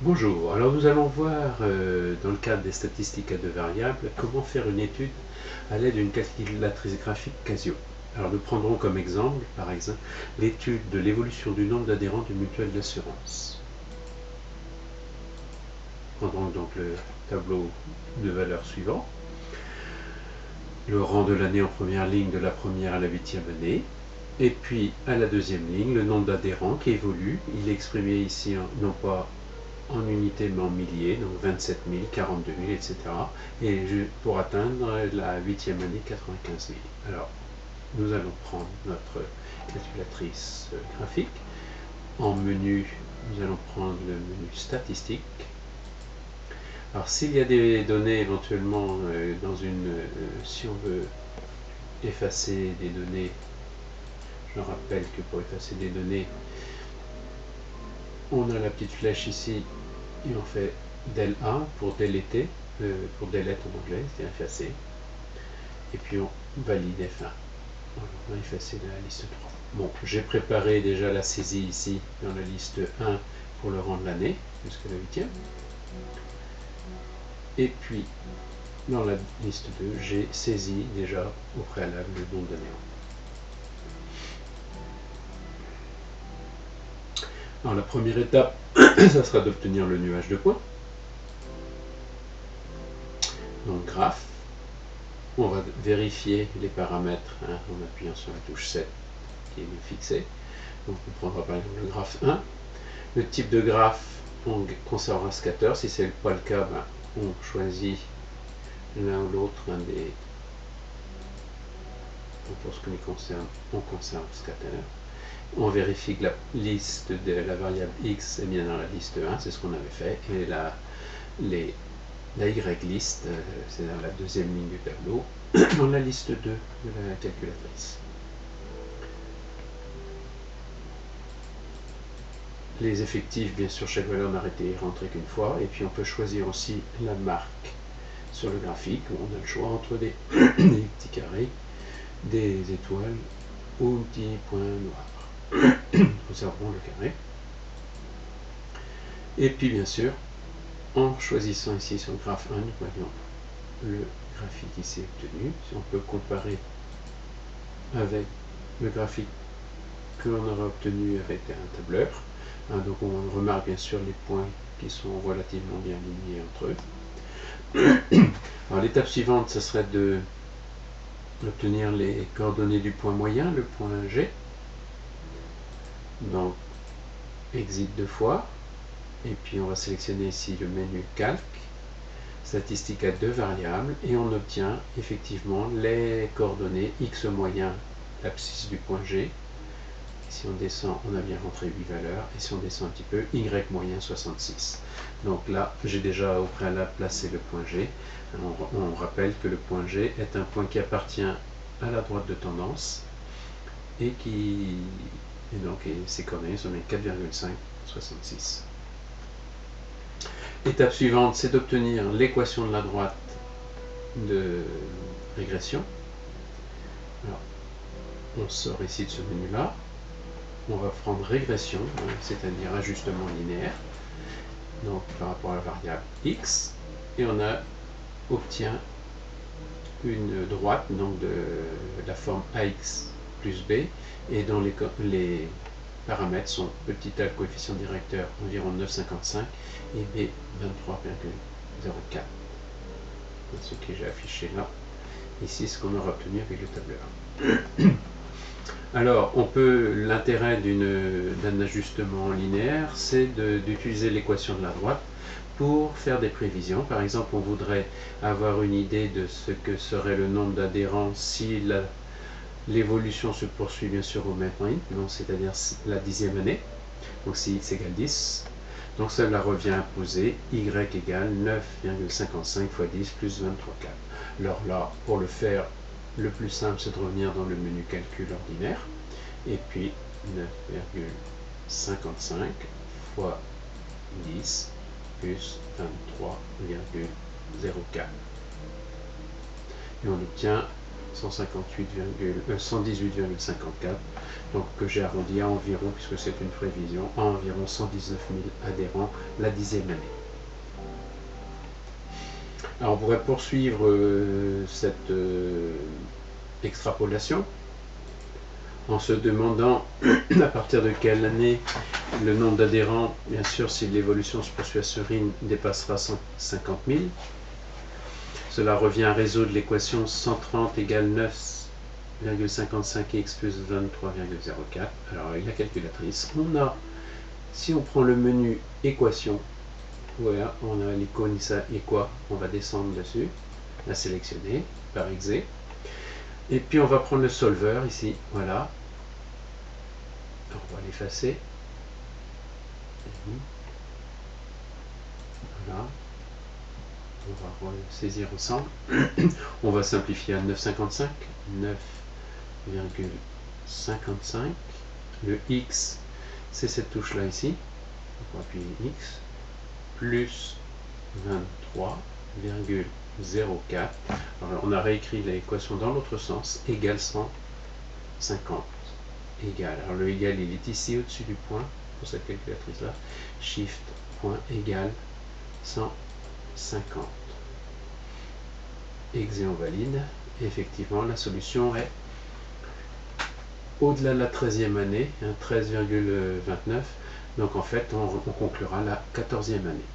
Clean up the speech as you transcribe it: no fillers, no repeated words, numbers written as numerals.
Bonjour, alors nous allons voir dans le cadre des statistiques à deux variables comment faire une étude à l'aide d'une calculatrice graphique Casio. Alors nous prendrons comme exemple, par exemple, l'étude de l'évolution du nombre d'adhérents d'une mutuelle d'assurance. Nous prendrons donc le tableau de valeurs suivant. Le rang de l'année en première ligne de la première à la 8e année. Et puis à la deuxième ligne, le nombre d'adhérents qui évolue. Il est exprimé ici non pas en unités mais en milliers, donc 27 000, 42 000, etc. Et pour atteindre la 8e année, 95 000. Alors, nous allons prendre notre calculatrice graphique. En menu, nous allons prendre le menu statistique. Alors, s'il y a des données éventuellement dans une... si on veut effacer des données, je rappelle que pour effacer des données, on a la petite flèche ici et on fait del A pour deleter, pour delete en anglais, c'est effacer. Et puis on valide F1. Voilà, on a effacé la liste 3. Bon, j'ai préparé déjà la saisie ici dans la liste 1 pour le rang de l'année, jusqu'à la 8e. Et puis, dans la liste 2, j'ai saisi déjà au préalable le nombre d'adhérents. Alors la première étape, ça sera d'obtenir le nuage de points. Donc graphe, on va vérifier les paramètres en appuyant sur la touche 7 qui est bien fixée. Donc on prendra par exemple le graphe 1. Le type de graphe, on conservera scatter. Si ce n'est pas le cas, on choisit l'un ou l'autre des... Pour ce qui nous concerne, on conserve scatter. On vérifie que la liste de la variable x est bien dans la liste 1, c'est ce qu'on avait fait. Et la y-list, c'est dans la deuxième ligne du tableau, dans la liste 2 de la calculatrice. Les effectifs, bien sûr, chaque valeur n'a été rentrée qu'une fois. Et puis on peut choisir aussi la marque sur le graphique. On a le choix entre des petits carrés, des étoiles ou un petit point noir. Conservons le carré. Et puis bien sûr, en choisissant ici sur le graphe 1, nous voyons le graphique ici obtenu. Si on peut comparer avec le graphique que l'on aura obtenu avec un tableur. Donc on remarque bien sûr les points qui sont relativement bien alignés entre eux. Alors l'étape suivante, ce serait d'obtenir les coordonnées du point moyen, le point G. Donc exit 2 fois. Et puis on va sélectionner ici le menu calque, statistique à 2 variables, et on obtient effectivement les coordonnées x moyen, l'abscisse du point G. Si on descend, on a bien rentré 8 valeurs, et si on descend un petit peu, y moyen 66. Donc là, j'ai déjà au préalable placé le point G. On rappelle que le point G est un point qui appartient à la droite de tendance, et ses coordonnées sont les 4,566. L'étape suivante, c'est d'obtenir l'équation de la droite de régression. Alors, on sort ici de ce menu-là. On va prendre régression, c'est-à-dire ajustement linéaire, donc par rapport à la variable x, et on obtient une droite donc de la forme ax plus b, et dont les paramètres sont petit a, le coefficient directeur environ 9,55 et b 23,04. Ce que j'ai affiché là. Ici, ce qu'on aura obtenu avec le tableur. Alors, l'intérêt d'un ajustement linéaire, c'est d'utiliser l'équation de la droite pour faire des prévisions. Par exemple, on voudrait avoir une idée de ce que serait le nombre d'adhérents si l'évolution se poursuit bien sûr au même rythme, c'est-à-dire la 10e année. Donc si x égale 10, donc cela revient à poser y égale 9,55 fois 10 plus 23,4. Alors là, pour le faire, le plus simple, c'est de revenir dans le menu calcul ordinaire. Et puis 9,55 fois 10 plus 23,04. Et on obtient 118,54, donc que j'ai arrondi à environ, puisque c'est une prévision, à environ 119 000 adhérents la 10e année. Alors on pourrait poursuivre cette extrapolation en se demandant à partir de quelle année le nombre d'adhérents, bien sûr si l'évolution se poursuit à ce rythme, dépassera 150 000. Cela revient à résoudre l'équation 130 égale 9,55x plus 23,04. Alors avec la calculatrice, si on prend le menu équation, voilà, on a l'icône Equa, on va descendre dessus, la sélectionner par exe. Et puis on va prendre le solver ici, voilà. On va l'effacer. Voilà. On va ressaisir ensemble. On va simplifier à 9,55. 9,55. Le X, c'est cette touche-là ici. On va appuyer X. Plus 23,04. On a réécrit l'équation dans l'autre sens. Égale 150. Égal. Alors le égal, il est ici au-dessus du point pour cette calculatrice-là. Shift point égal 150. Exe, on valide. Et effectivement, la solution est au-delà de la 13e année, 13,29. Donc en fait, on conclura la 14e année.